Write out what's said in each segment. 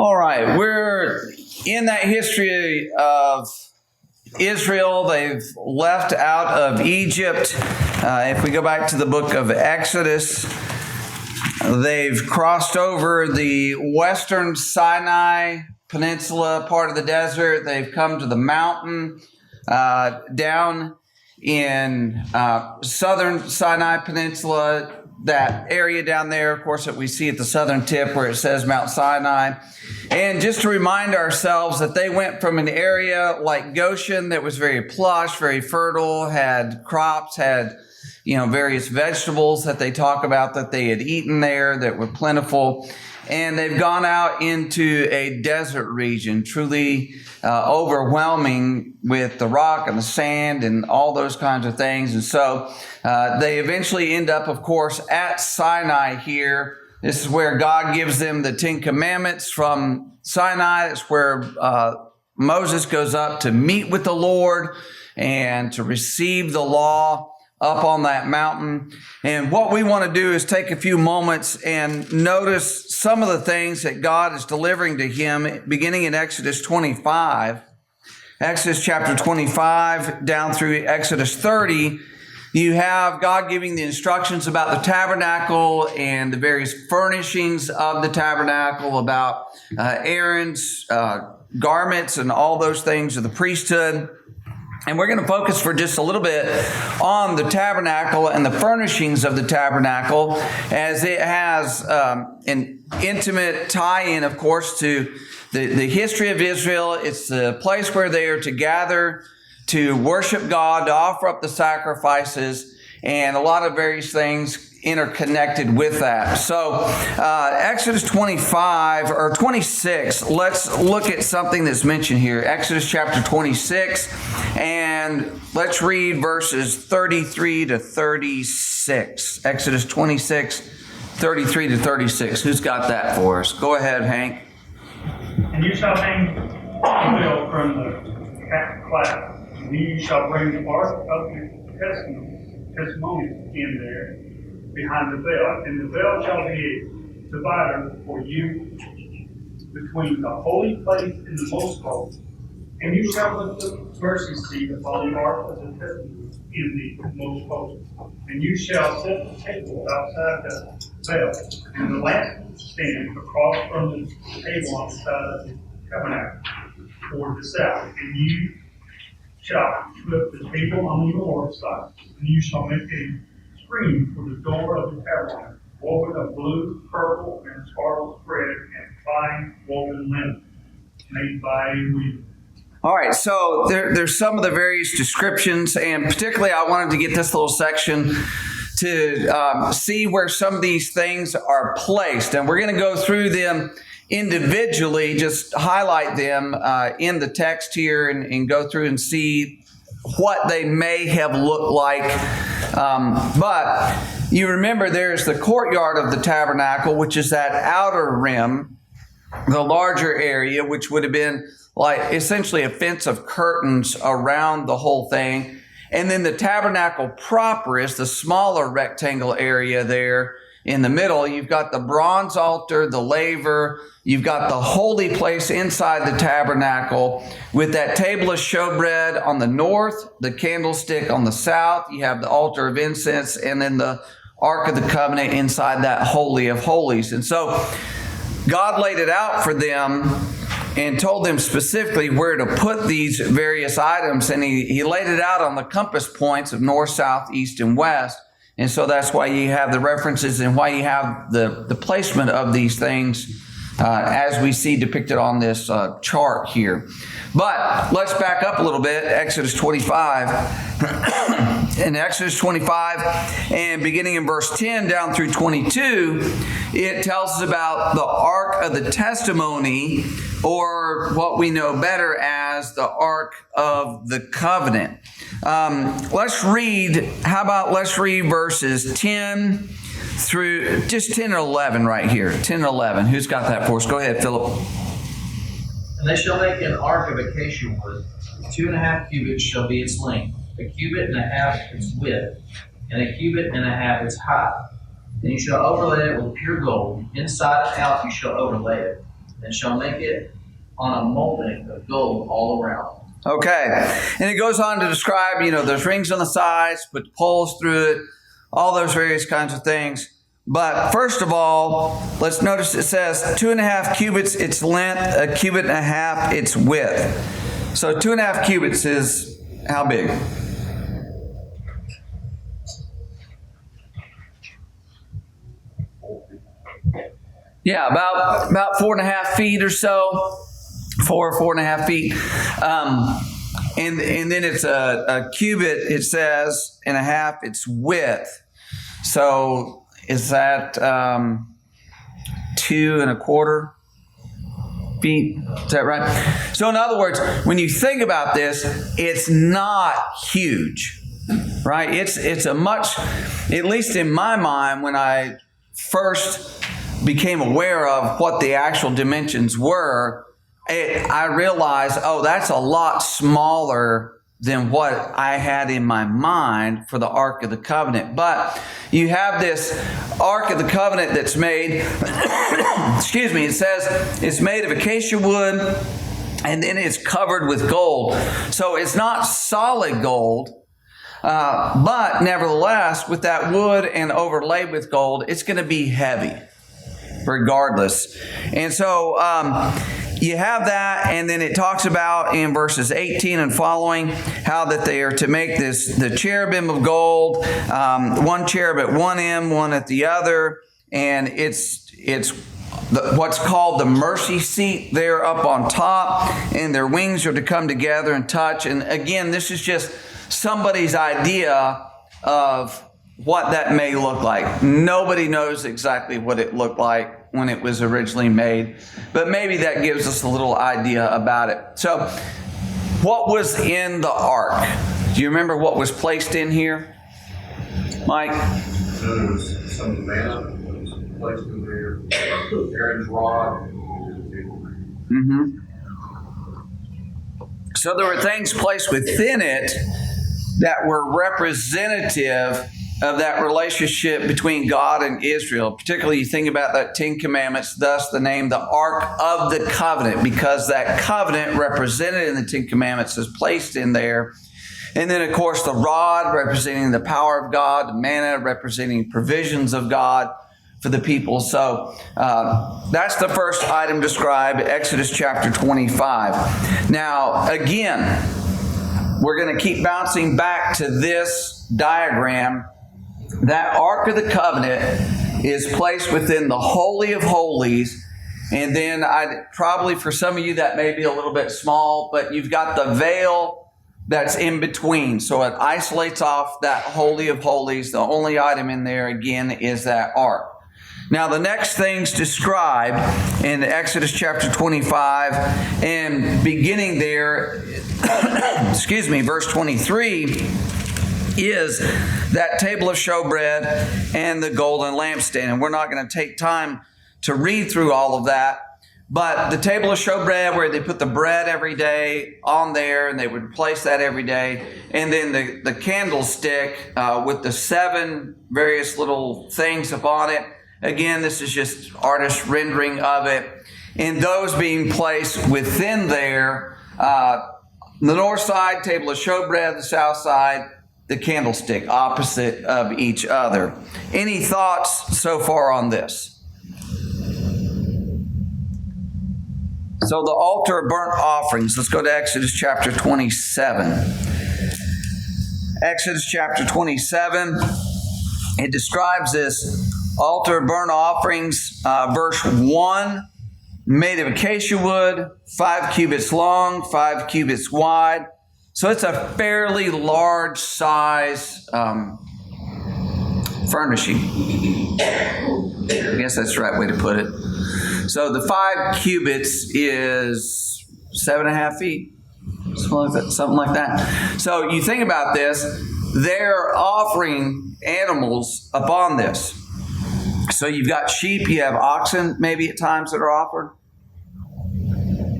All right, we're in that history of Israel. They've left out of Egypt. If we go back to the book of Exodus, they've crossed over the western Sinai Peninsula, part of the desert. They've come to the mountain down in southern Sinai Peninsula, that area down there, of course, that we see at the southern tip where it says Mount Sinai. And just to remind ourselves that they went from an area like Goshen that was very plush, very fertile, had crops, had various vegetables that they talk about that they had eaten there that were plentiful. And they've gone out into a desert region, truly overwhelming with the rock and the sand and all those kinds of things. And so they eventually end up, of course, at Sinai here. This is where God gives them the Ten Commandments from Sinai. It's where Moses goes up to meet with the Lord and to receive the law up on that mountain. And what we want to do is take a few moments and notice some of the things that God is delivering to him, beginning in Exodus 25. Exodus chapter 25 down through Exodus 30. You have God giving the instructions about the tabernacle and the various furnishings of the tabernacle, about Aaron's garments and all those things of the priesthood. And we're going to focus for just a little bit on the tabernacle and the furnishings of the tabernacle, as it has an intimate tie-in, of course, to the history of Israel. It's the place where they are to gather to worship God, to offer up the sacrifices, and a lot of various things interconnected with that. So Exodus 25 or 26, let's look at something that's mentioned here. Exodus chapter 26, and let's read verses 33 to 36. Exodus 26, 33 to 36. Who's got that for us? Go ahead, Hank. And you shall hang oil from the cloud, and you shall bring the ark of the testimony in there behind the veil, and the veil shall be a divider for you between the holy place and the most holy. And you shall put the mercy seat upon the ark of the testimony in the most holy. And you shall set the table outside the veil, and the lampstand across from the table on the side of the tabernacle toward the south. And you shall put the table on the north side, and you shall make a screen for the door of the tabernacle, woven of blue, purple, and scarlet thread, and fine woven linen, made by a weaver. All right, so there's some of the various descriptions, and particularly I wanted to get this little section to see where some of these things are placed. And we're going to go through them individually, just highlight them in the text here and go through and see what they may have looked like. But you remember there's the courtyard of the tabernacle, which is that outer rim, the larger area, which would have been like essentially a fence of curtains around the whole thing. And then the tabernacle proper is the smaller rectangle area there in the middle. You've got the bronze altar, the laver. You've got the holy place inside the tabernacle with that table of showbread on the north, the candlestick on the south. You have the altar of incense, and then the Ark of the Covenant inside that Holy of Holies. And so God laid it out for them and told them specifically where to put these various items. And he laid it out on the compass points of north, south, east, and west. And so that's why you have the references and why you have the placement of these things as we see depicted on this chart here. But let's back up a little bit. Exodus 25. In Exodus 25, and beginning in verse 10 down through 22, it tells us about the Ark of the Testimony, or what we know better as the Ark of the Covenant. Let's read verses 10 through just 10 and 11 right here. 10 and 11. Who's got that for us? Go ahead, Philip. And they shall make an ark of acacia wood. 2.5 cubits shall be its length, 1.5 cubits its width, and 1.5 cubits its height. And you shall overlay it with pure gold. Inside and out you shall overlay it. and shall make it on a molding of gold all around. Okay. And it goes on to describe, there's rings on the sides, put poles through it, all those various kinds of things. But first of all, let's notice it says 2.5 cubits its length, 1.5 cubits its width. So 2.5 cubits is how big? Yeah, about 4.5 feet or so. 4.5 feet. And then it's a cubit, it says, and a half its width. So is that 2.25 feet? Is that right? So in other words, when you think about this, it's not huge, right? It's a much, at least in my mind, when I first became aware of what the actual dimensions were, I realized, that's a lot smaller than what I had in my mind for the Ark of the Covenant. But you have this Ark of the Covenant that's made, excuse me, it says it's made of acacia wood, and then it's covered with gold. So it's not solid gold, but nevertheless, with that wood and overlaid with gold, it's going to be heavy regardless. And so you have that, and then it talks about in verses 18 and following how that they are to make the cherubim of gold, one cherub at one end, one at the other, and it's what's called the mercy seat there up on top, and their wings are to come together and touch. And again, this is just somebody's idea of what that may look like. Nobody knows exactly what it looked like when it was originally made, but maybe that gives us a little idea about it. So what was in the ark? Do you remember what was placed in here, Mike? So there was some manna that was placed in there, Aaron's rod, and the table. Mm-hmm. So there were things placed within it that were representative of that relationship between God and Israel. Particularly, you think about that 10 Commandments, thus the name, the Ark of the Covenant, because that covenant represented in the 10 Commandments is placed in there. And then, of course, the rod representing the power of God, the manna representing provisions of God for the people. So that's the first item described, Exodus chapter 25. Now, again, we're going to keep bouncing back to this diagram. That Ark of the Covenant is placed within the Holy of Holies. And then probably for some of you that may be a little bit small, but you've got the veil that's in between. So it isolates off that Holy of Holies. The only item in there, again, is that Ark. Now, the next things described in Exodus chapter 25 and beginning there, excuse me, verse 23, is that table of showbread and the golden lampstand. And we're not going to take time to read through all of that. But the table of showbread, where they put the bread every day on there, and they would place that every day. And then the candlestick with the 7 various little things upon it. Again, this is just artist rendering of it. And those being placed within there, the north side, table of showbread, the south side, the candlestick, opposite of each other. Any thoughts so far on this? So the altar of burnt offerings. Let's go to Exodus chapter 27. Exodus chapter 27. It describes this altar of burnt offerings. Verse 1, made of acacia wood, 5 cubits long, 5 cubits wide. So it's a fairly large size furnishing. I guess that's the right way to put it. So the 5 cubits is 7.5 feet, something like that. So you think about this, they're offering animals upon this. So you've got sheep, you have oxen maybe at times that are offered.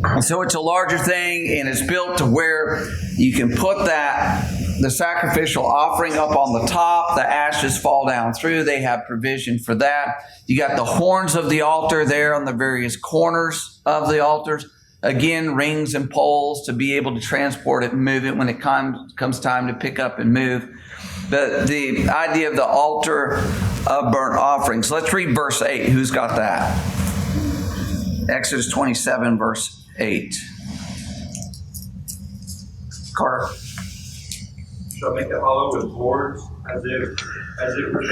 And so it's a larger thing, and it's built to where you can put that the sacrificial offering up on the top. The ashes fall down through. They have provision for that. You got the horns of the altar there on the various corners of the altars. Again, rings and poles to be able to transport it and move it when it comes time to pick up and move. The idea of the altar of burnt offerings. Let's read verse 8. Who's got that? Exodus 27, verse 8. Carter. Shall make it hollow with boards as it was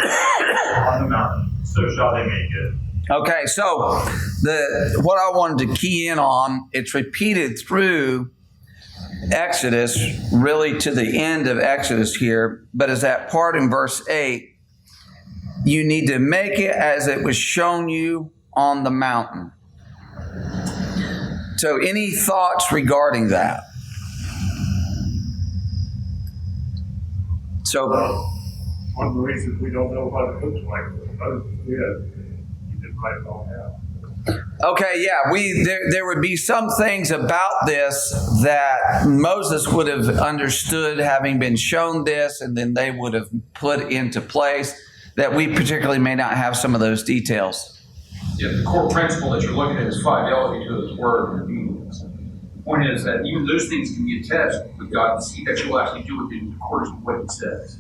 on the mountain. So shall they make it. Okay, so what I wanted to key in on, it's repeated through Exodus, really to the end of Exodus here, but as that part in verse 8, you need to make it as it was shown you on the mountain. So any thoughts regarding that? So One of the reasons we don't know what it looks like is you didn't write it all down. okay, yeah, there would be some things about this that Moses would have understood having been shown this, and then they would have put into place that we particularly may not have some of those details. Yeah, the core principle that you're looking at is fidelity to His word and obedience. The point is that even those things can be attached with God to see that you'll actually do it in accordance with what He says.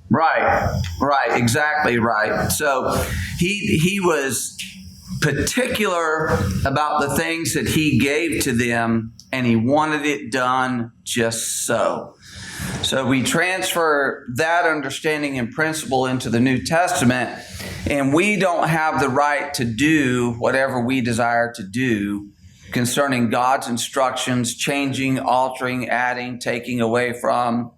Right, exactly right. So he was particular about the things that he gave to them, and he wanted it done just so. So we transfer that understanding and principle into the New Testament, and we don't have the right to do whatever we desire to do concerning God's instructions, changing, altering, adding, taking away from,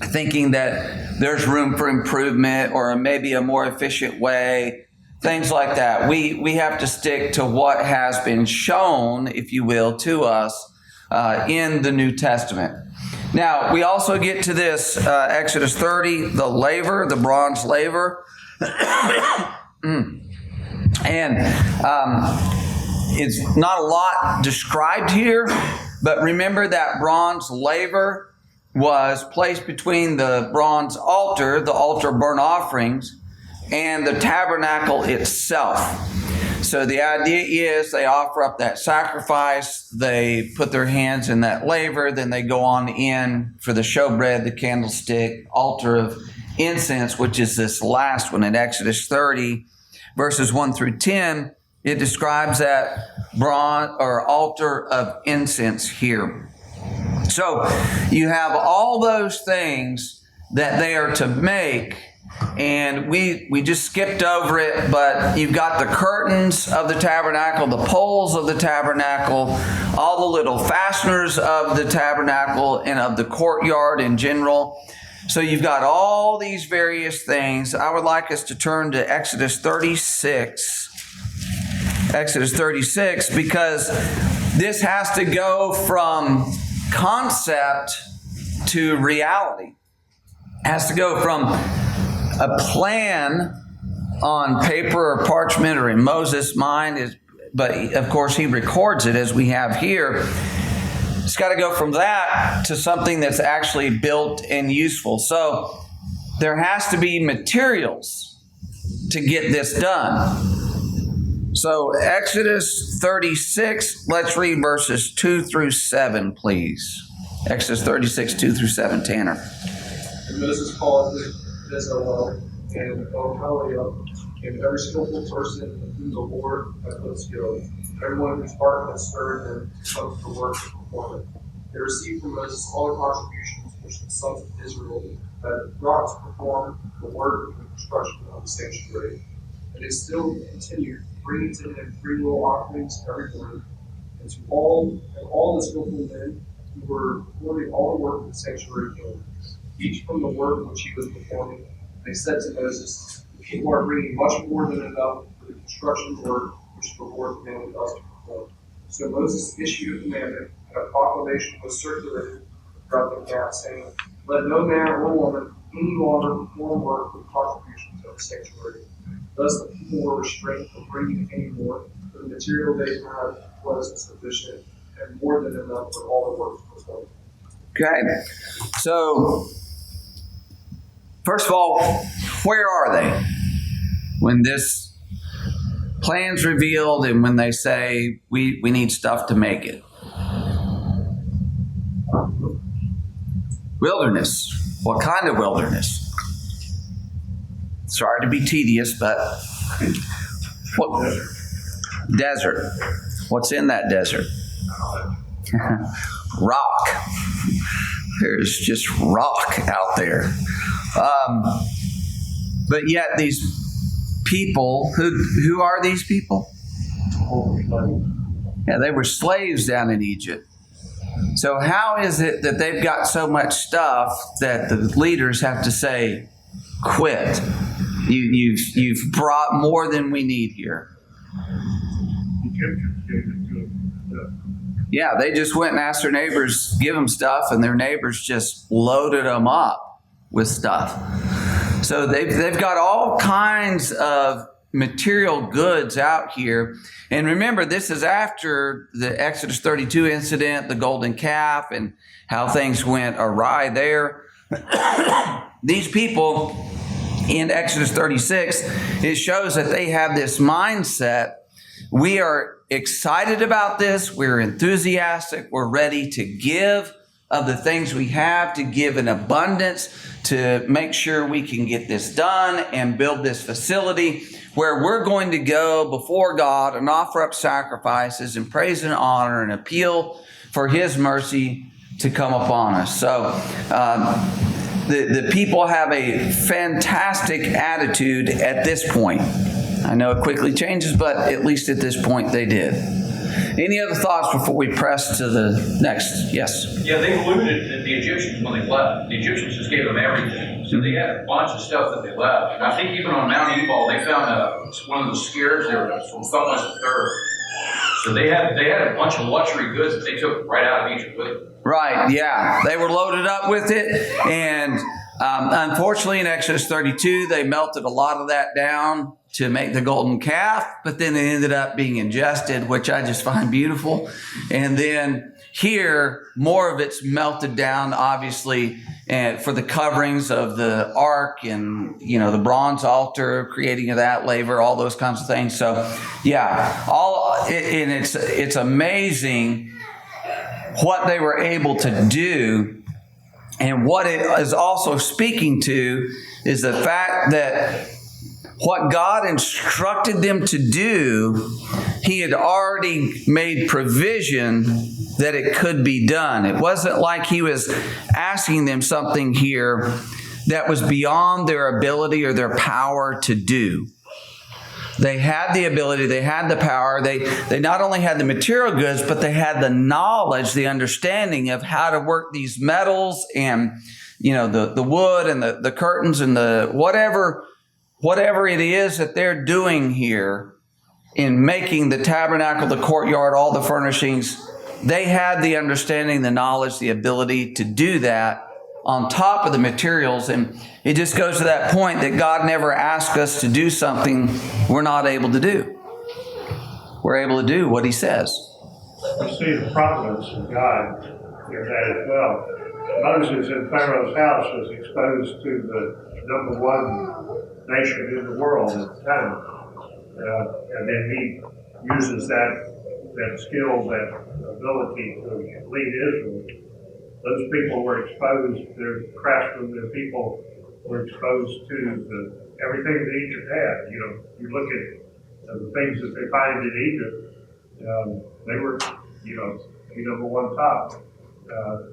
thinking that there's room for improvement or maybe a more efficient way, things like that. We have to stick to what has been shown, if you will, to us in the New Testament. Now, we also get to this Exodus 30, the laver, the bronze laver. And it's not a lot described here, but remember that bronze laver was placed between the bronze altar, the altar of burnt offerings, and the tabernacle itself. So the idea is they offer up that sacrifice, they put their hands in that laver, then they go on in for the showbread, the candlestick, altar of incense, which is this last one in Exodus 30, verses 1 through 10. It describes that bronze or altar of incense here. So you have all those things that they are to make, and we just skipped over it, but you've got the curtains of the tabernacle, the poles of the tabernacle, all the little fasteners of the tabernacle and of the courtyard in general. So you've got all these various things. I would like us to turn to Exodus 36. Exodus 36, because this has to go from concept to reality. It has to go from a plan on paper or parchment or in Moses' mind, but of course he records it as we have here. It's got to go from that to something that's actually built and useful. So there has to be materials to get this done. So Exodus 36, let's read verses 2 through 7, please. Exodus 36, 2 through 7, Tanner. And Moses called Bezalel and Oholiab and every skillful person in whom the Lord had put skill, everyone whose heart had stirred them to come to the work to perform it. They received from Moses all the contributions which the sons of Israel had brought to perform the work of the construction of the sanctuary. And they still continued bringing to him free will offerings every morning, and to all the skillful men who were performing all the work of the sanctuary came, each from the work which he was performing. They said to Moses, "The people are bringing much more than enough for the construction work which the Lord commanded us to perform." So Moses issued a commandment, and a proclamation was circulated throughout the camp, saying, "Let no man or woman any longer perform work with contributions of the sanctuary." Thus the people were restrained from bringing any more, for the material they had was sufficient and more than enough for all the work performed. Okay. So, first of all, where are they? When this plan's revealed and when they say, we need stuff to make it. Wilderness. What kind of wilderness? Sorry to be tedious, but what? Desert. What's in that desert? Rock. There's just rock out there. But yet these people, who are these people? Yeah, they were slaves down in Egypt. So how is it that they've got so much stuff that the leaders have to say, quit? You've brought more than we need here. Yeah, they just went and asked their neighbors, give them stuff, and their neighbors just loaded them up with stuff. So they've got all kinds of material goods out here. And remember, this is after the Exodus 32 incident, the golden calf, and how things went awry there. These people in Exodus 36, it shows that they have this mindset. We are excited about this. We're enthusiastic. We're ready to give of the things we have, to give in abundance, to make sure we can get this done and build this facility where we're going to go before God and offer up sacrifices and praise and honor and appeal for His mercy to come upon us. So the people have a fantastic attitude at this point. I know it quickly changes, but at least at this point they did. Any other thoughts before we press to the next? Yes? Yeah, they looted the Egyptians when they left. The Egyptians just gave them everything. So they had a bunch of stuff that they left. And I think even on Mount Ebal, they found one of the scarabs there from Thutmose III. So they had a bunch of luxury goods that they took right out of Egypt with them. Right, yeah. They were loaded up with it. And unfortunately, in Exodus 32, they melted a lot of that down to make the golden calf, but then it ended up being ingested, which I just find beautiful. And then here, more of it's melted down, obviously, and for the coverings of the ark and, the bronze altar, creating of that laver, all those kinds of things. So, yeah, and it's amazing what they were able to do. And what it is also speaking to is the fact that what God instructed them to do, He had already made provision that it could be done. It wasn't like He was asking them something here that was beyond their ability or their power to do. They had the ability, they had the power, they not only had the material goods, but they had the knowledge, the understanding of how to work these metals and, the wood and the curtains and the whatever it is that they're doing here in making the tabernacle, the courtyard, all the furnishings. They had the understanding, the knowledge, the ability to do that on top of the materials. And it just goes to that point that God never asked us to do something we're not able to do. We're able to do what He says. We see the providence of God in that as well. Moses in Pharaoh's house was exposed to the number one nation in the world at the time. And then he uses that skill, that ability to lead Israel. Those people were exposed, their craftsmen, their people were exposed to everything that Egypt had. You look at the things that they find in Egypt, they were, the number one top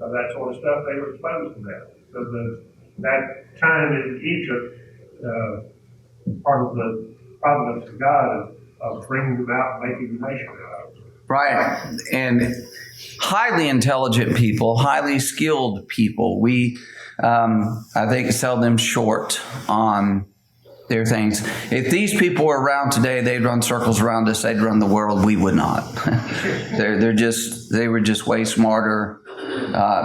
of that sort of stuff. They were exposed to that. So that time in Egypt, part of the providence of God of bringing them out and making the nation out. Right. And highly intelligent people, highly skilled people. We, I think, sell them short on their things. If these people were around today, they'd run circles around us. They'd run the world. We would not. They were just way smarter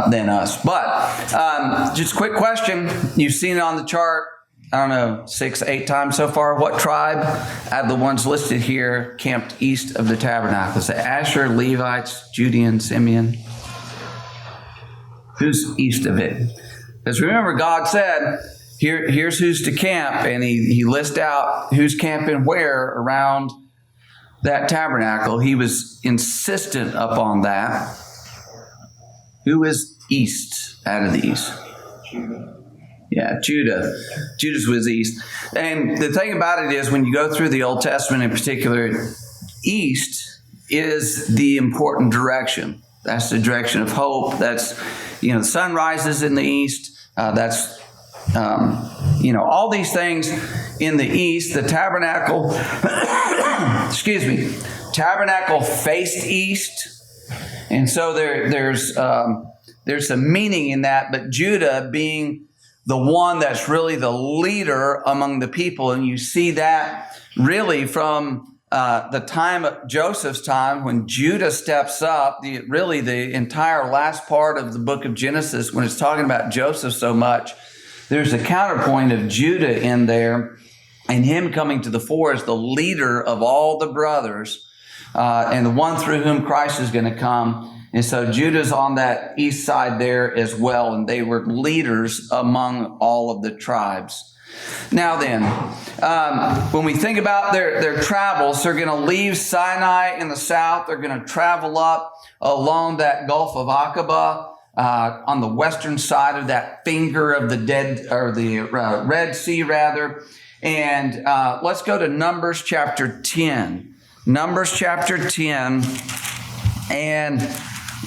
than us. But just a quick question. You've seen it on the chart. I don't know, 6-8 times so far. What tribe out of the ones listed here camped east of the tabernacle? Is it Asher, Levites, Judean, Simeon? Who's east of it? Because remember, God said, here's who's to camp, and he lists out who's camping where around that tabernacle. He was insistent upon that. Who is east out of the east? Yeah, Judah. Judas was east. And the thing about it is, when you go through the Old Testament in particular, east is the important direction. That's the direction of hope. That's, the sun rises in the east. That's, all these things in the east. The tabernacle, tabernacle faced east. And so there's some meaning in that. But Judah being the one that's really the leader among the people. And you see that really from the time of Joseph's time, when Judah steps up, the entire last part of the book of Genesis, when it's talking about Joseph so much, there's a counterpoint of Judah in there, and him coming to the fore as the leader of all the brothers, and the one through whom Christ is going to come. And so Judah's on that east side there as well, and they were leaders among all of the tribes. Now then, when we think about their travels, they're going to leave Sinai in the south. They're going to travel up along that Gulf of Aqaba on the western side of that finger of the Red Sea, rather. And let's go to Numbers chapter 10. Numbers chapter 10, and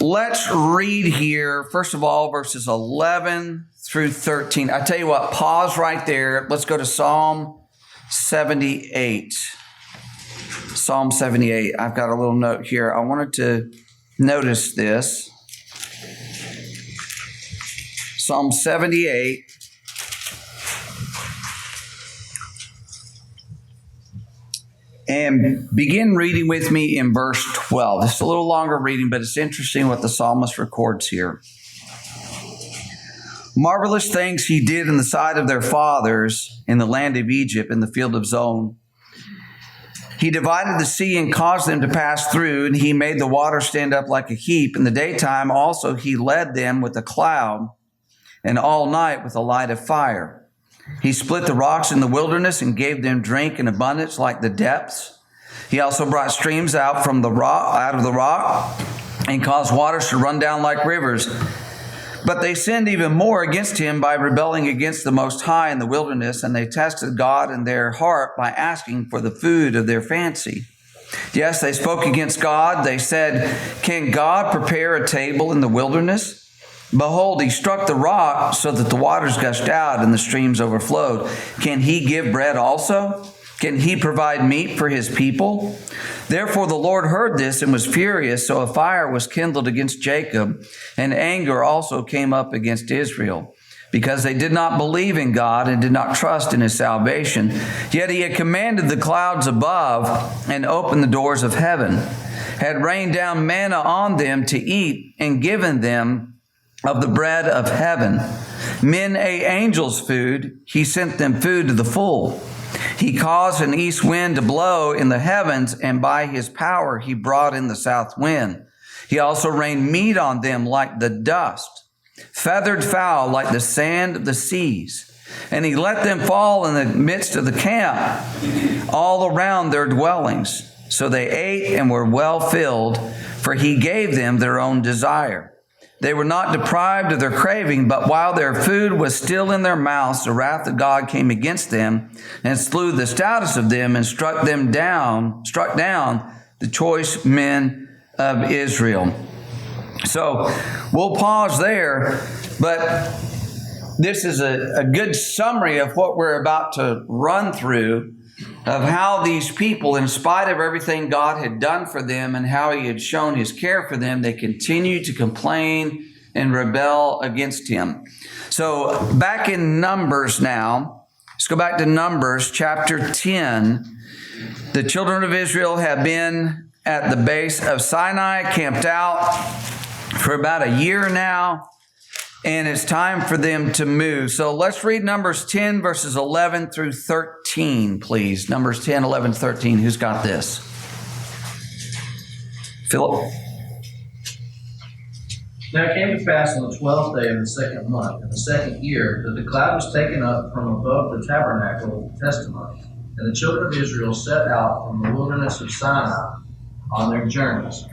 let's read here, first of all, verses 11 through 13. I tell you what, pause right there. Let's go to Psalm 78. Psalm 78. I've got a little note here. I wanted to notice this. Psalm 78. And begin reading with me in verse 12. It's a little longer reading, but it's interesting what the psalmist records here. Marvelous things he did in the sight of their fathers in the land of Egypt, in the field of Zon. He divided the sea and caused them to pass through, and he made the water stand up like a heap. In the daytime also he led them with a cloud, and all night with a light of fire. He split the rocks in the wilderness and gave them drink in abundance like the depths. He also brought streams out from the rock, out of the rock, and caused waters to run down like rivers. But they sinned even more against him by rebelling against the Most High in the wilderness, and they tested God in their heart by asking for the food of their fancy. Yes, they spoke against God. They said, "Can God prepare a table in the wilderness? Behold, he struck the rock so that the waters gushed out and the streams overflowed. Can he give bread also? Can he provide meat for his people?" Therefore the Lord heard this and was furious, so a fire was kindled against Jacob, and anger also came up against Israel, because they did not believe in God and did not trust in his salvation. Yet he had commanded the clouds above and opened the doors of heaven, had rained down manna on them to eat, and given them of the bread of heaven. Men ate angels' food. He sent them food to the full. He caused an east wind to blow in the heavens, and by his power he brought in the south wind. He also rained meat on them like the dust, feathered fowl like the sand of the seas. And he let them fall in the midst of the camp, all around their dwellings. So they ate and were well filled, for he gave them their own desire. They were not deprived of their craving, but while their food was still in their mouths, the wrath of God came against them and slew the stoutest of them and struck down the choice men of Israel. So we'll pause there, but this is a good summary of what we're about to run through, of how these people, in spite of everything God had done for them and how he had shown his care for them, they continued to complain and rebel against him. So back in Numbers now, let's go back to Numbers chapter 10. The children of Israel have been at the base of Sinai, camped out for about a year now, and it's time for them to move. So let's read Numbers 10, verses 11 through 13, please. Numbers 10, 11, 13. Who's got this? Philip? Now it came to pass on the 12th day of the second month, in the second year, that the cloud was taken up from above the tabernacle of the testimony. And the children of Israel set out from the wilderness of Sinai on their journeys.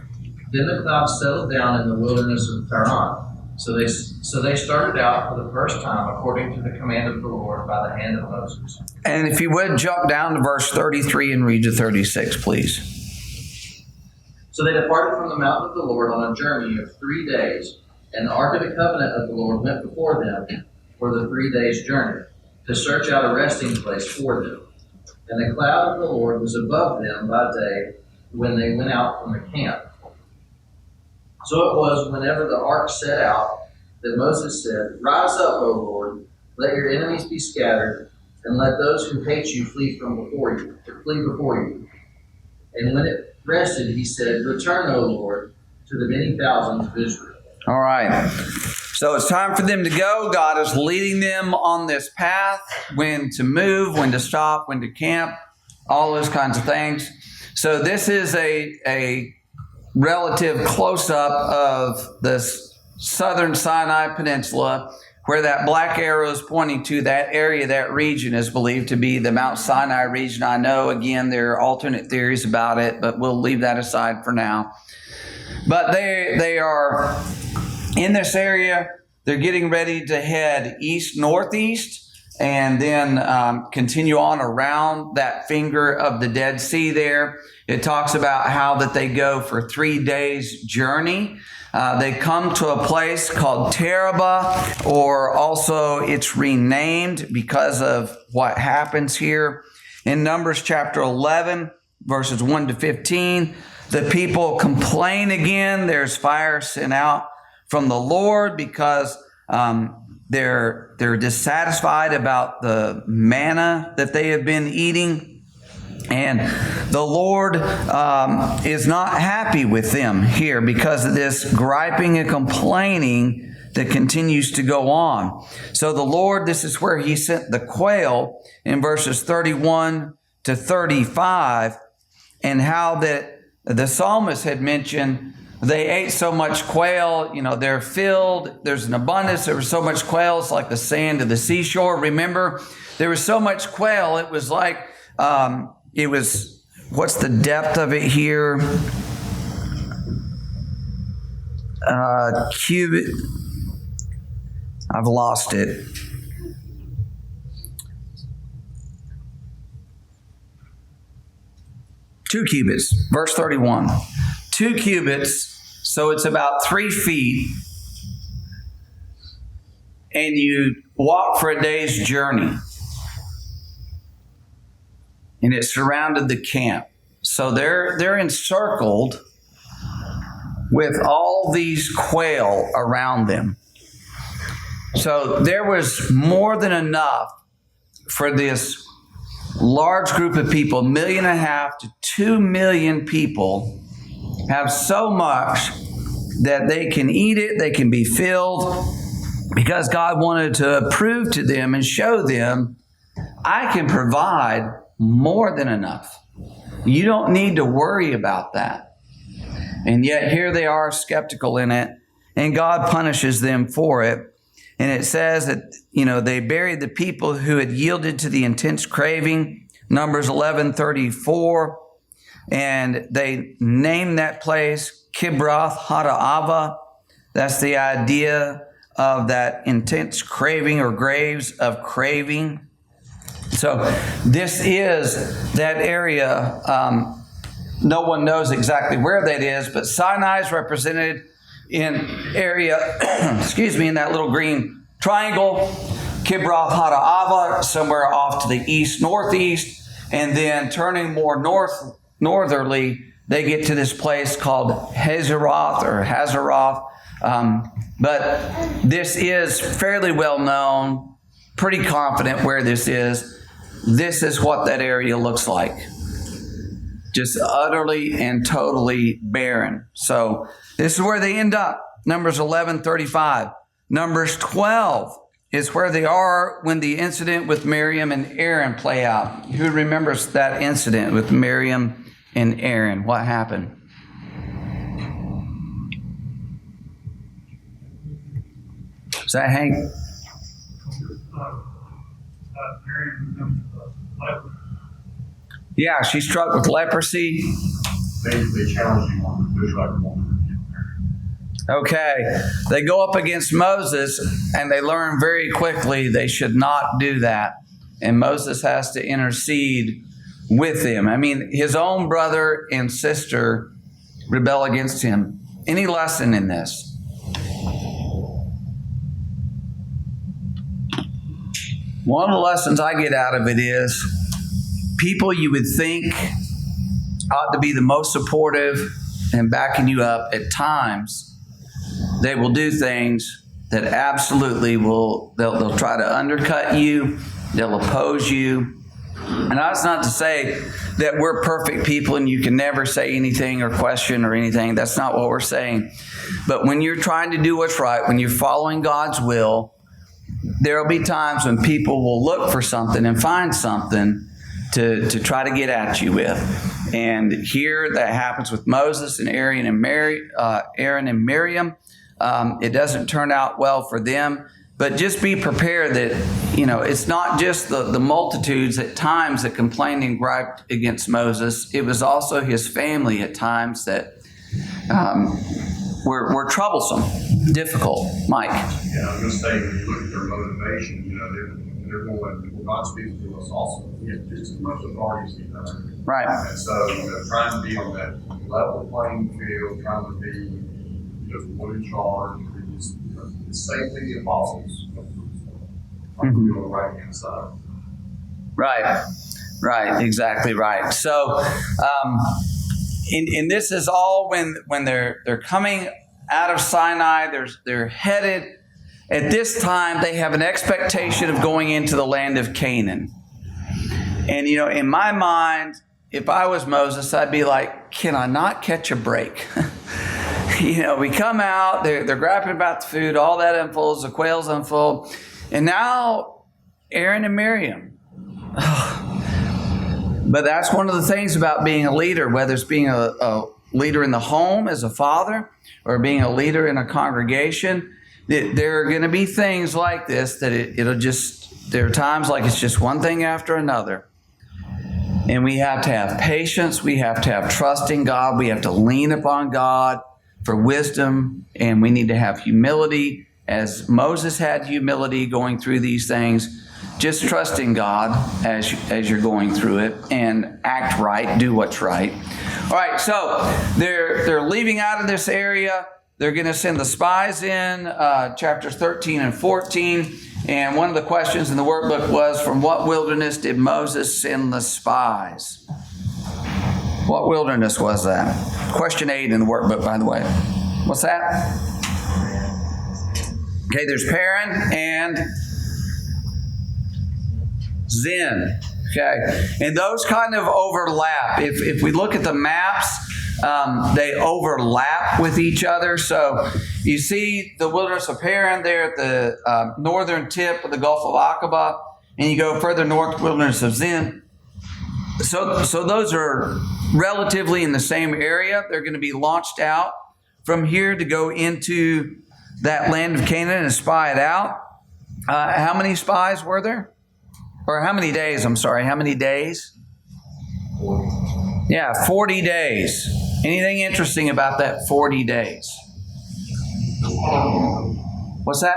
Then the cloud settled down in the wilderness of Paran. So they started out for the first time according to the command of the Lord by the hand of Moses. And if you would jump down to verse 33 and read to 36, please. So they departed from the mountain of the Lord on a journey of 3 days, and the ark of the covenant of the Lord went before them for the 3 days' journey, to search out a resting place for them. And the cloud of the Lord was above them by day when they went out from the camp. So it was whenever the ark set out that Moses said, Rise up, O Lord, let your enemies be scattered, and let those who hate you flee before you. And when it rested, he said, Return, O Lord, to the many thousands of Israel. All right. So it's time for them to go. God is leading them on this path, when to move, when to stop, when to camp, all those kinds of things. So this is a relative close-up of the southern Sinai Peninsula, where that black arrow is pointing to. That area, that region is believed to be the Mount Sinai region. I know, again, there are alternate theories about it, but we'll leave that aside for now. But they are in this area. They're getting ready to head east-northeast and then continue on around that finger of the Dead Sea there. It talks about how that they go for 3 days' journey. They come to a place called Terabah, or also it's renamed because of what happens here. In Numbers chapter 11, verses 1 to 15, the people complain again. There's fire sent out from the Lord because they're dissatisfied about the manna that they have been eating. And the Lord is not happy with them here because of this griping and complaining that continues to go on. So the Lord, this is where he sent the quail in verses 31 to 35, and how that the psalmist had mentioned they ate so much quail, they're filled, there's an abundance, there was so much quail, it's like the sand of the seashore. Remember, there was so much quail, it was like, what's the depth of it here? Cubit. I've lost it. Two cubits, verse 31. 2 cubits, so it's about 3 feet. And you walk for a day's journey. And it surrounded the camp. So they're encircled with all these quail around them. So there was more than enough for this large group of people, 1.5 million to 2 million people, have so much that they can eat it, they can be filled, because God wanted to prove to them and show them, I can provide more than enough. You don't need to worry about that. And yet here they are skeptical in it, and God punishes them for it. And it says that, they buried the people who had yielded to the intense craving, Numbers 11:34, and they named that place Kibroth Hattaavah. That's the idea of that intense craving, or graves of craving. So this is that area. No one knows exactly where that is, but Sinai is represented in area, in that little green triangle. Kibroth Hattaavah, somewhere off to the east-northeast, and then turning more northerly, they get to this place called Hazeroth. But this is fairly well known, pretty confident where this is. This is what that area looks like. Just utterly and totally barren. So this is where they end up. Numbers 11:35. Numbers 12 is where they are when the incident with Miriam and Aaron play out. Who remembers that incident with Miriam and Aaron? What happened? that Hank? Miriam, leper. Yeah, she's struck with leprosy. They challenge you on which like one. Okay, they go up against Moses and they learn very quickly they should not do that. And Moses has to intercede with him. I mean, his own brother and sister rebel against him. Any lesson in this? One of the lessons I get out of it is people you would think ought to be the most supportive and backing you up at times, they will do things that absolutely they'll try to undercut you, they'll oppose you. And that's not to say that we're perfect people and you can never say anything or question or anything. That's not what we're saying. But when you're trying to do what's right, when you're following God's will, there will be times when people will look for something and find something to try to get at you with. And here that happens with Moses and Aaron and Miriam. It doesn't turn out well for them. But just be prepared that, it's not just the multitudes at times that complained and griped against Moses. It was also his family at times that were troublesome, difficult. Mike? Yeah, I was going to say, when you look at their motivation, they're going, God speaks to us also. We have just as much authority as he does. Right. And so, trying to be on that level playing field, trying to be, one in charge, as safely the apostles. On the right hand side. Right, exactly right. So, and this is all when they're coming out of Sinai. They're headed. At this time, they have an expectation of going into the land of Canaan. And in my mind, if I was Moses, I'd be like, can I not catch a break? We come out, they're griping about the food, all that unfolds, the quails unfold. And now, Aaron and Miriam. But that's one of the things about being a leader, whether it's being a leader in the home as a father or being a leader in a congregation. There are going to be things like this that there are times like it's just one thing after another. And we have to have patience. We have to have trust in God. We have to lean upon God for wisdom. And we need to have humility, as Moses had humility going through these things. Just trust in God as you're going through it and act right, do what's right. All right, so they're leaving out of this area. They're going to send the spies in, chapters 13 and 14. And one of the questions in the workbook was, from what wilderness did Moses send the spies? What wilderness was that? Question 8 in the workbook, by the way. What's that? Okay, there's Paran and Zin. Okay, and those kind of overlap. If we look at the maps, they overlap with each other. So you see the wilderness of Paran there at the northern tip of the Gulf of Aqaba, and you go further north, wilderness of Zin. So those are relatively in the same area. They're going to be launched out from here to go into that land of Canaan and spy it out. How many spies were there? Or how many days? I'm sorry. How many days? 40. Yeah, 40 days. Anything interesting about that 40 days? What's that?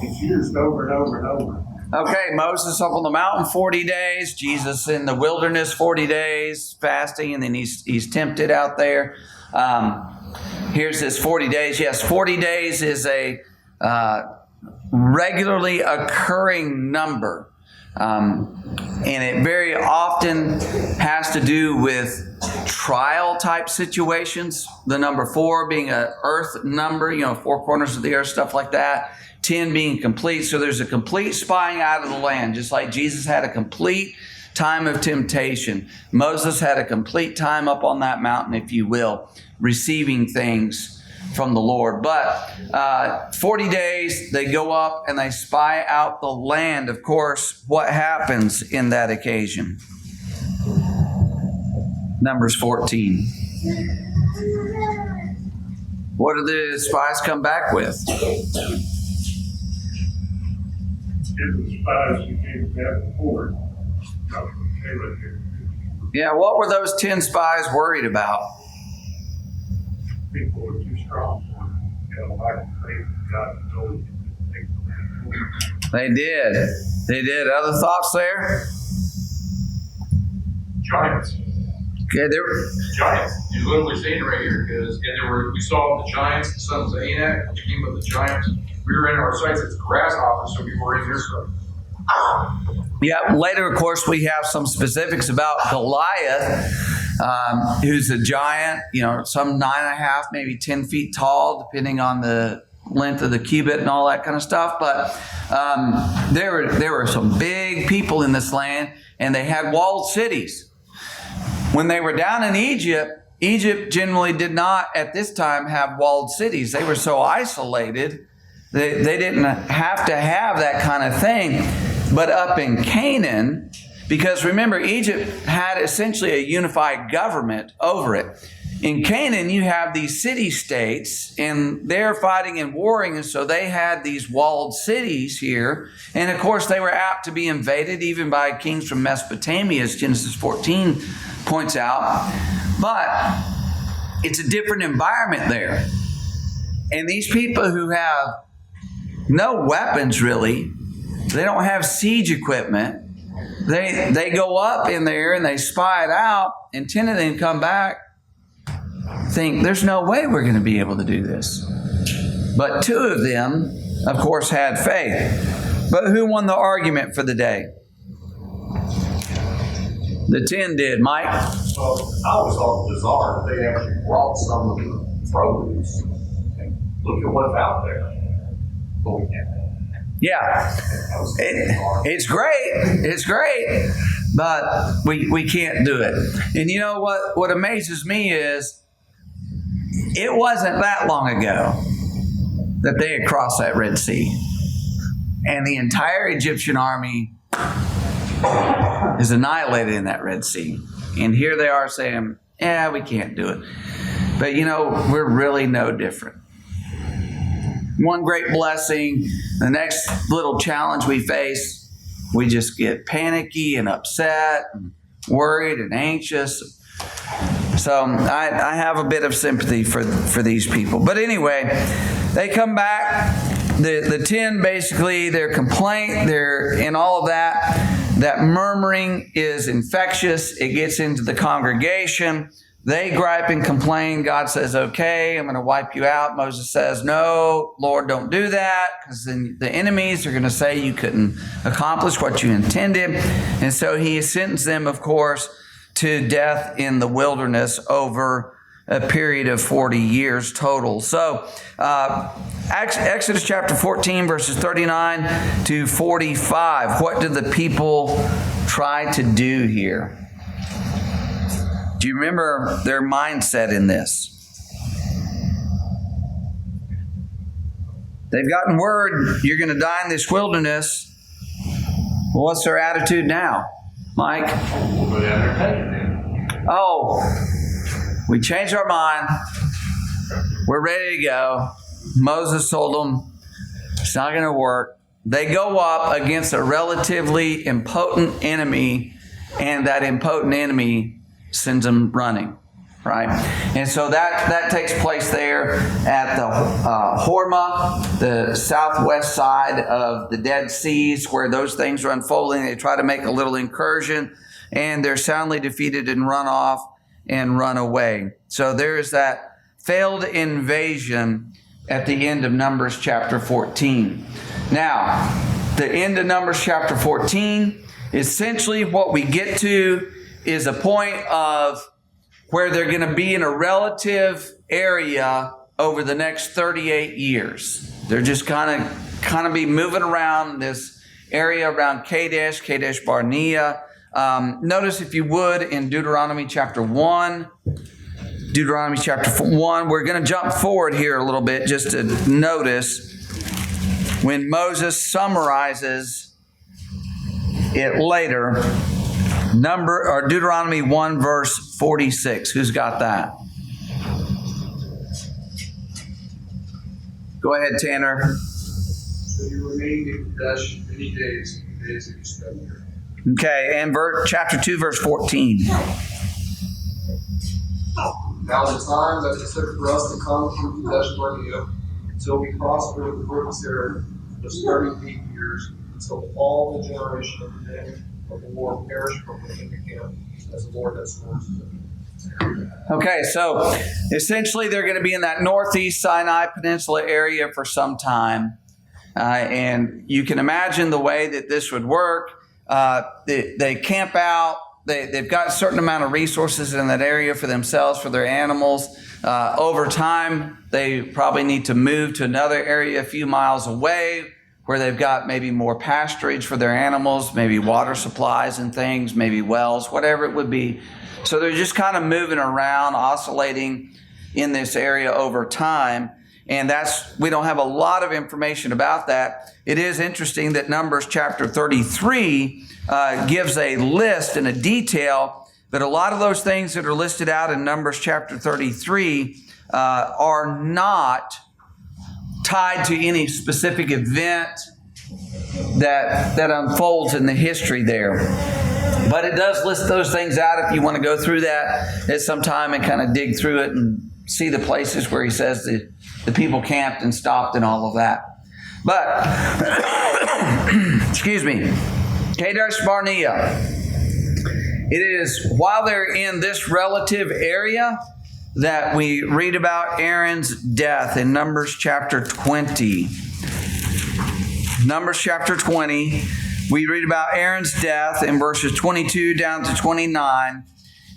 It's used over and over and over. Okay, Moses up on the mountain 40 days. Jesus in the wilderness 40 days, fasting, and then he's tempted out there. Here's his 40 days. Yes, 40 days is a regularly occurring number. And it very often has to do with trial type situations. The number 4 being an earth number, 4 corners of the earth, stuff like that. 10 being complete. So there's a complete spying out of the land, just like Jesus had a complete time of temptation. Moses had a complete time up on that mountain, if you will, receiving things from the Lord. But 40 days, they go up and they spy out the land. Of course, what happens in that occasion? Numbers 14. What do the spies come back with? it was spies who came to that report. Caleb here. Yeah, what were those 10 spies worried about? People were too strong for him. You know, like faith, God told you to take the land. They did. They did. Other thoughts there? Giants. Okay, there. Giants. You're literally seeing it right here because we saw the giants, the sons of Anak, which came with the giants. We were in our sights as grasshoppers, so we were in their sight. Yeah, later, of course, we have some specifics about Goliath, who's a giant, some 9.5, maybe 10 feet tall, depending on the length of the cubit and all that kind of stuff. But there were some big people in this land, and they had walled cities. When they were down in Egypt, Egypt generally did not, at this time, have walled cities. They were so isolated, they didn't have to have that kind of thing. But up in Canaan, because remember, Egypt had essentially a unified government over it. In Canaan, you have these city-states, and they're fighting and warring, and so they had these walled cities here. And of course, they were apt to be invaded even by kings from Mesopotamia, as Genesis 14 points out. But it's a different environment there. And these people who have no weapons, really, they don't have siege equipment. They go up in there and they spy it out, and 10 of them come back, think there's no way we're going to be able to do this. But 2 of them, of course, had faith. But who won the argument for the day? The 10 did. Mike? Well, I always thought it was bizarre that they actually brought some of the produce and look at what's out there. But we can't. Yeah, it's great. It's great, but we can't do it. And you know what amazes me is it wasn't that long ago that they had crossed that Red Sea. And the entire Egyptian army is annihilated in that Red Sea. And here they are saying, yeah, we can't do it. But we're really no different. One great blessing, the next little challenge we face, we just get panicky and upset, and worried and anxious. So I have a bit of sympathy for these people. But anyway, they come back. The 10, basically, their complaint, they're in all of that murmuring is infectious. It gets into the congregation. They gripe and complain. God says, okay, I'm going to wipe you out. Moses says, no, Lord, don't do that, because then the enemies are going to say you couldn't accomplish what you intended. And so he sentenced them, of course, to death in the wilderness over a period of 40 years total. So Exodus chapter 14, verses 39 to 45. What did the people try to do here? Do you remember their mindset in this? They've gotten word you're going to die in this wilderness. Well, what's their attitude now, Mike? We'll go down there and take it then. Oh, we changed our mind. We're ready to go. Moses told them it's not going to work. They go up against a relatively impotent enemy, and that impotent enemy sends them running, right? And so that takes place there at the Hormah, the southwest side of the Dead Seas, where those things are unfolding. They try to make a little incursion, and they're soundly defeated and run off and run away. So there is that failed invasion at the end of Numbers chapter 14. Now, the end of Numbers chapter 14, essentially what we get to is a point of where they're going to be in a relative area over the next 38 years. They're just kind of be moving around this area around Kadesh Barnea. Notice, if you would, in Deuteronomy chapter 1, we're going to jump forward here a little bit just to notice when Moses summarizes it later. Deuteronomy 1 verse 46. Who's got that? Go ahead, Tanner. So you remained in Kadesh many days, the days that you spent there. Okay, and chapter 2, verse 14. Now the time that it took for us to come from Kadesh Barnea until we crossed over the brook Zered was 38 years, until all the generation of the men of the Lord perished from within the camp, as the Lord has sworn to them. Okay, so essentially they're going to be in that northeast Sinai Peninsula area for some time. And you can imagine the way that this would work. They camp out. They've got a certain amount of resources in that area for themselves, for their animals. Over time, they probably need to move to another area a few miles away where they've got maybe more pasturage for their animals, maybe water supplies and things, maybe wells, whatever it would be. So they're just kind of moving around, oscillating in this area over time. And we don't have a lot of information about that. It is interesting that Numbers chapter 33 gives a list and a detail that a lot of those things that are listed out in Numbers chapter 33 are not tied to any specific event that unfolds in the history there. But it does list those things out if you want to go through that at some time and kind of dig through it and see the places where he says the people camped and stopped and all of that. But, excuse me, Kadesh Barnea. It is while they're in this relative area that we read about Aaron's death in Numbers chapter 20. Numbers chapter 20, we read about Aaron's death in verses 22 down to 29.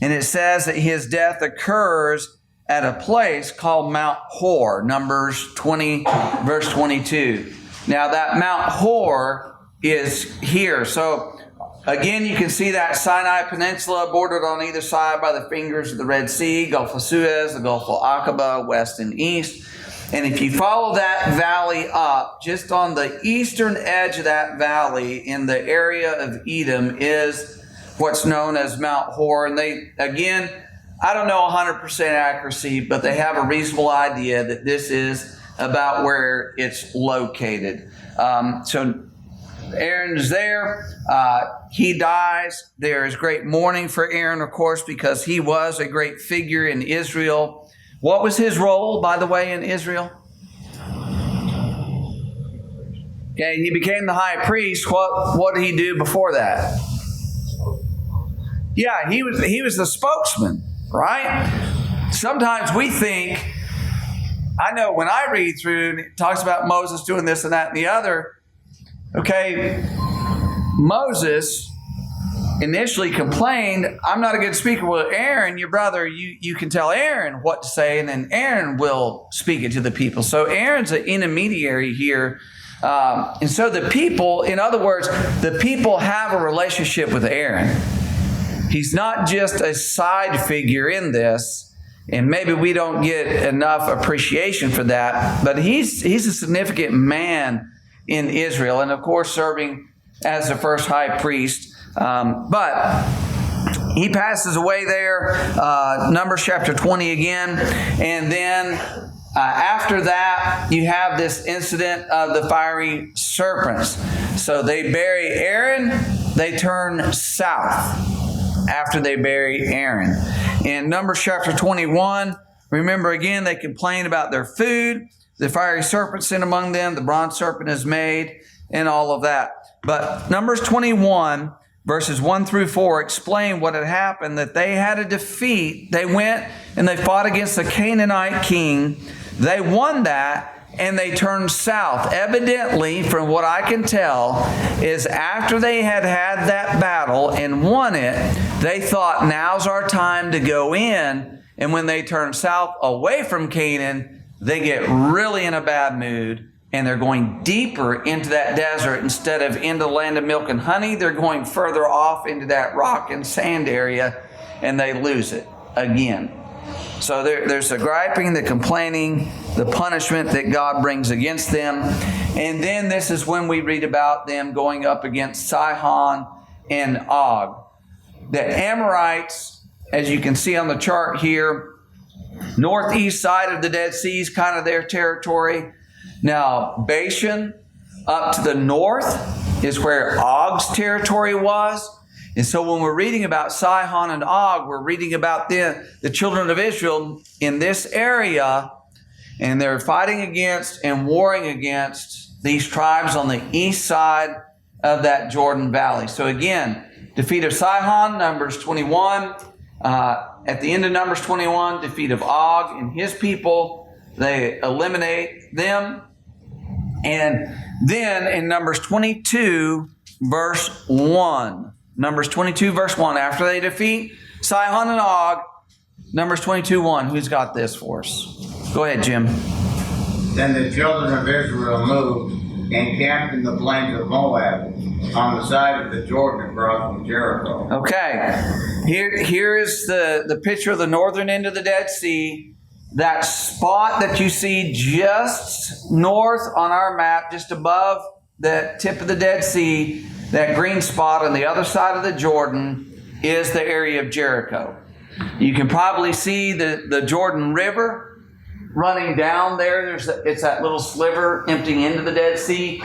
And it says that his death occurs at a place called Mount Hor, Numbers 20, verse 22. Now that Mount Hor is here. So again, you can see that Sinai Peninsula bordered on either side by the fingers of the Red Sea, Gulf of Suez, the Gulf of Aqaba, west and east. And if you follow that valley up, just on the eastern edge of that valley in the area of Edom is what's known as Mount Hor. And they, again, I don't know 100% accuracy, but they have a reasonable idea that this is about where it's located. So Aaron's there. He dies. There is great mourning for Aaron, of course, because he was a great figure in Israel. What was his role, by the way, in Israel? Okay, he became the high priest. What did he do before that? Yeah, he was the spokesman, right? Sometimes we think, I know when I read through and it talks about Moses doing this and that and the other, okay, Moses initially complained, I'm not a good speaker. Well, Aaron, your brother, you can tell Aaron what to say, and then Aaron will speak it to the people. So Aaron's an intermediary here. And so the people, in other words, the people have a relationship with Aaron. He's not just a side figure in this, and maybe we don't get enough appreciation for that, but he's a significant man in Israel, and of course serving as the first high priest. But he passes away there, Numbers chapter 20 again. And then after that, you have this incident of the fiery serpents. So they bury Aaron, they turn south after they bury Aaron. In Numbers chapter 21, remember again, they complain about their food. The fiery serpent sent among them, the bronze serpent is made, and all of that. But Numbers 21, verses 1 through 4 explain what had happened, that they had a defeat. They went and they fought against the Canaanite king. They won that, and they turned south. Evidently, from what I can tell, is after they had had that battle and won it, they thought, now's our time to go in. And when they turn south away from Canaan, they get really in a bad mood. And they're going deeper into that desert instead of into the land of milk and honey. They're going further off into that rock and sand area, and they lose it again. So there's the griping, the complaining, the punishment that God brings against them. And then this is when we read about them going up against Sihon and Og. The Amorites, as you can see on the chart here, northeast side of the Dead Sea is kind of their territory. Now, Bashan, up to the north is where Og's territory was. And so when we're reading about Sihon and Og, we're reading about the children of Israel in this area, and they're fighting against and warring against these tribes on the east side of that Jordan Valley. So again, defeat of Sihon, Numbers 21. At the end of Numbers 21, defeat of Og and his people. They eliminate them. And then in Numbers 22, verse 1. Numbers 22, verse 1. After they defeat Sihon and Og, Numbers 22, 1. Who's got this for us? Go ahead, Jim. Then the children of Israel moved and camped in the plains of Moab on the side of the Jordan across from Jericho. Okay. Here is the picture of the northern end of the Dead Sea. That spot that you see just north on our map, just above the tip of the Dead Sea, that green spot on the other side of the Jordan is the area of Jericho. You can probably see the Jordan River running down there. It's that little sliver emptying into the Dead Sea.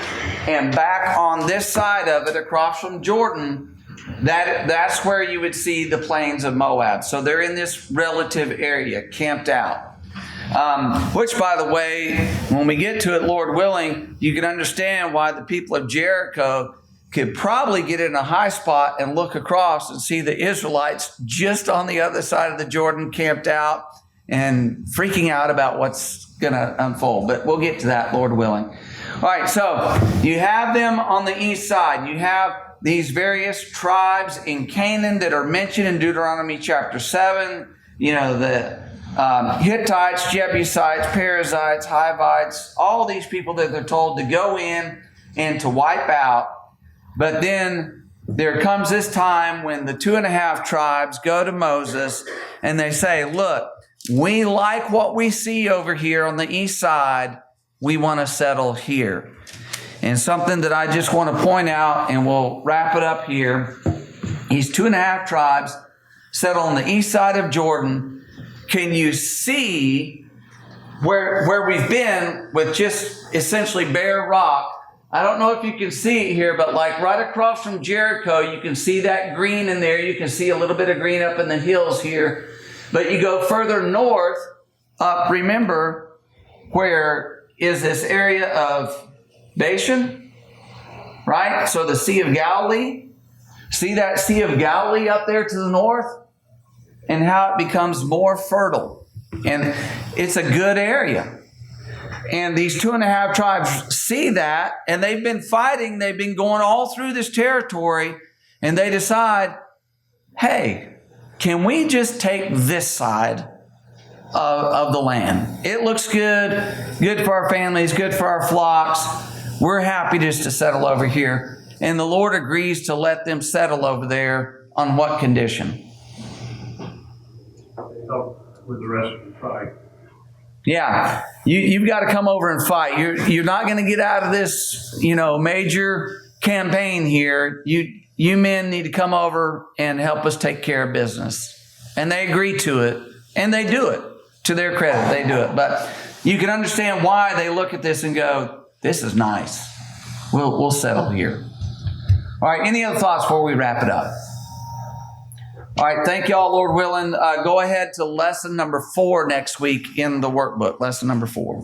And back on this side of it, across from Jordan, that's where you would see the plains of Moab. So they're in this relative area, camped out. Which, by the way, when we get to it, Lord willing, you can understand why the people of Jericho could probably get in a high spot and look across and see the Israelites just on the other side of the Jordan camped out and freaking out about what's going to unfold. But we'll get to that, Lord willing. All right, so you have them on the east side. You have these various tribes in Canaan that are mentioned in Deuteronomy chapter 7. You know, the Hittites, Jebusites, Perizzites, Hivites, all these people that they're told to go in and to wipe out. But then there comes this time when the 2.5 tribes go to Moses and they say, look, we like what we see over here on the east side. We want to settle here. And something that I just want to point out, and we'll wrap it up here. These 2.5 tribes settle on the east side of Jordan. Can you see where we've been with just essentially bare rock? I don't know if you can see it here, but like right across from Jericho, you can see that green in there. You can see a little bit of green up in the hills here. But you go further north up, remember, where is this area of Bashan, right? So the Sea of Galilee. See that Sea of Galilee up there to the north? And how it becomes more fertile. And it's a good area. And these 2.5 tribes see that, and they've been fighting. They've been going all through this territory, and they decide, hey, can we just take this side of the land? It looks good for our families, good for our flocks. We're happy just to settle over here. And the Lord agrees to let them settle over there on what condition? Help with the rest of the tribe. Yeah, you've got to come over and fight. You're not going to get out of this, major campaign here. You men need to come over and help us take care of business. And they agree to it, and they do it. To their credit, they do it. But you can understand why they look at this and go, this is nice. We'll settle here. All right, any other thoughts before we wrap it up? All right, thank you all, Lord willing. Go ahead to lesson number 4 next week in the workbook, lesson number 4.